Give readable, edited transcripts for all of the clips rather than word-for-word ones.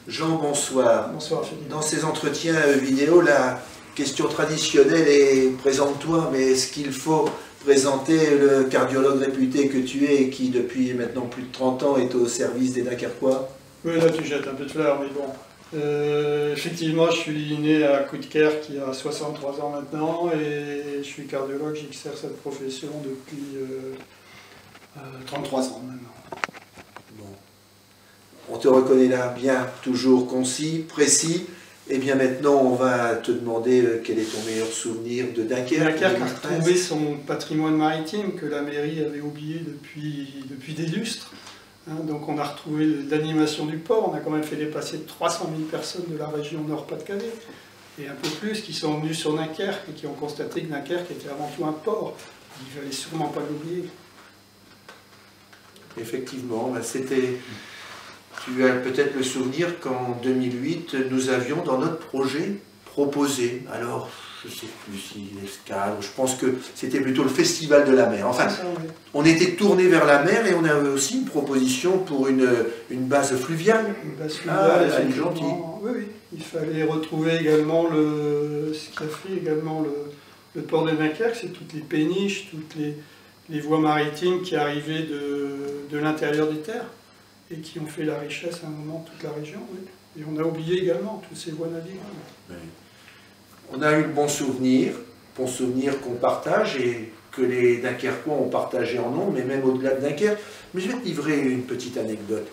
Jean, bonsoir. Bonsoir, Philippe. Dans ces entretiens vidéo, la question traditionnelle est « présente-toi », mais est-ce qu'il faut présenter le cardiologue réputé que tu es et qui, depuis maintenant plus de 30 ans, est au service des Dunkerquois? Oui, là tu jettes un peu de fleurs, mais bon. Effectivement, je suis né à Coudekerque qui a 63 ans maintenant, et je suis cardiologue, j'exerce cette profession depuis 33 ans maintenant. On te reconnaît là bien, toujours concis, précis. Et bien maintenant, on va te demander quel est ton meilleur souvenir de Dunkerque. Dunkerque a retrouvé son patrimoine maritime que la mairie avait oublié depuis des lustres. Donc on a retrouvé l'animation du port. On a quand même fait dépasser 300 000 personnes de la région Nord-Pas-de-Calais et un peu plus qui sont venus sur Dunkerque et qui ont constaté que Dunkerque était avant tout un port. Il ne fallait sûrement pas l'oublier. Effectivement, c'était... Tu as peut-être le souvenir qu'en 2008, nous avions dans notre projet proposé, alors je ne sais plus si l'escale, je pense que c'était plutôt le festival de la mer. Enfin, on était tourné vers la mer et on avait aussi une proposition pour une base fluviale. Une base fluviale, elle est gentille. Oui, oui. Il fallait retrouver également ce qui a fait également le port de Dunkerque, c'est toutes les péniches, toutes les voies maritimes qui arrivaient de l'intérieur des terres et qui ont fait la richesse à un moment de toute la région. Oui. Et on a oublié également toutes ces voies navigables. Oui. On a eu le bon souvenir qu'on partage et que les Dunkerquois ont partagé en nombre, mais même au-delà de Dunkerque. Mais je vais te livrer une petite anecdote.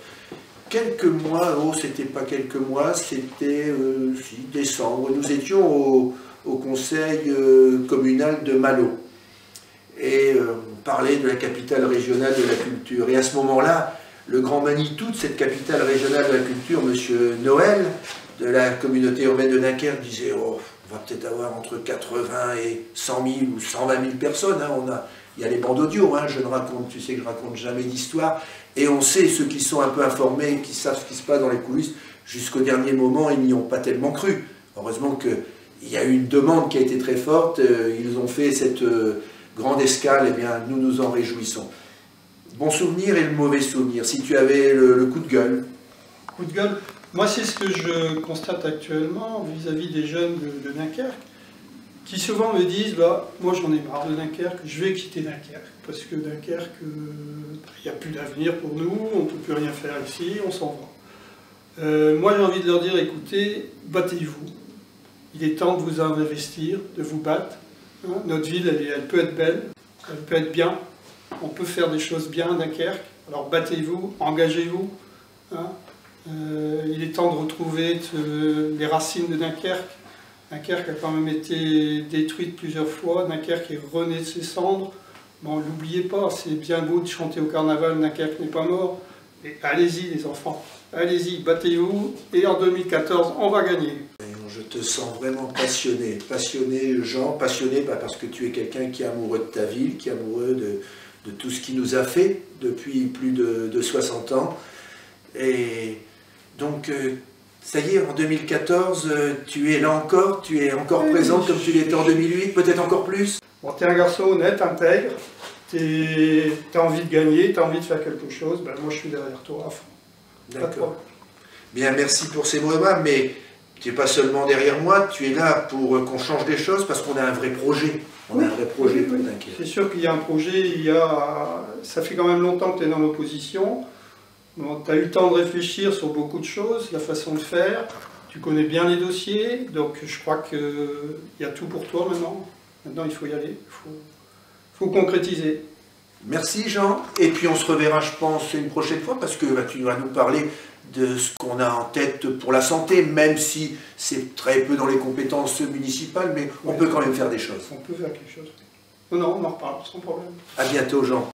Quelques mois, c'était pas quelques mois, c'était décembre, nous étions au conseil communal de Malo. Et on parlait de la capitale régionale de la culture. Et à ce moment-là, le grand Manitou de cette capitale régionale de la culture, M. Noël, de la communauté urbaine de Dunkerque, disait « Oh, on va peut-être avoir entre 80 et 100 000 ou 120 000 personnes. Il y a les bandes audio, tu sais que je raconte jamais d'histoire. Et on sait, ceux qui sont un peu informés, qui savent ce qui se passe dans les coulisses, jusqu'au dernier moment, ils n'y ont pas tellement cru. Heureusement qu'il y a eu une demande qui a été très forte. Ils ont fait cette grande escale, et bien nous nous en réjouissons. Bon souvenir et le mauvais souvenir, si tu avais le coup de gueule. Coup de gueule, moi c'est ce que je constate actuellement vis-à-vis des jeunes de Dunkerque, qui souvent me disent bah, « moi j'en ai marre de Dunkerque, je vais quitter Dunkerque, parce que Dunkerque, il n'y a plus d'avenir pour nous, on ne peut plus rien faire ici, on s'en va. » Moi j'ai envie de leur dire « écoutez, battez-vous, il est temps de vous investir, de vous battre. Notre ville, elle peut être belle, elle peut être bien. On peut faire des choses bien à Dunkerque, alors battez-vous, engagez-vous. Il est temps de retrouver les racines de Dunkerque. Dunkerque a quand même été détruite plusieurs fois, Dunkerque est rené de ses cendres. Bon, n'oubliez pas, c'est bien beau de chanter au carnaval, Dunkerque n'est pas mort. Mais allez-y les enfants, allez-y, battez-vous, et en 2014, on va gagner. Je te sens vraiment passionné, Jean, passionné parce que tu es quelqu'un qui est amoureux de ta ville, qui est amoureux de tout ce qui nous a fait depuis plus de 60 ans. Et donc, ça y est, en 2014, tu es là encore, tu es encore présente comme tu l'étais en 2008, peut-être encore plus. Bon, tu es un garçon honnête, intègre, tu as envie de gagner, tu as envie de faire quelque chose, ben moi je suis derrière toi à fond. D'accord. Bien, merci pour ces mots aimables, mais tu n'es pas seulement derrière moi, tu es là pour qu'on change des choses parce qu'on a un vrai projet. On a un vrai projet pour Dunkerque. C'est sûr qu'il y a un projet, ça fait quand même longtemps que tu es dans l'opposition. Bon, tu as eu le temps de réfléchir sur beaucoup de choses, la façon de faire, tu connais bien les dossiers, donc je crois qu'il y a tout pour toi maintenant. Maintenant il faut y aller, il faut concrétiser. Merci Jean, et puis on se reverra je pense une prochaine fois parce que tu vas nous parler de ce qu'on a en tête pour la santé, même si c'est très peu dans les compétences municipales, mais on peut quand même faire des choses. On peut faire quelque chose. Non, on en reparle sans problème. À bientôt Jean.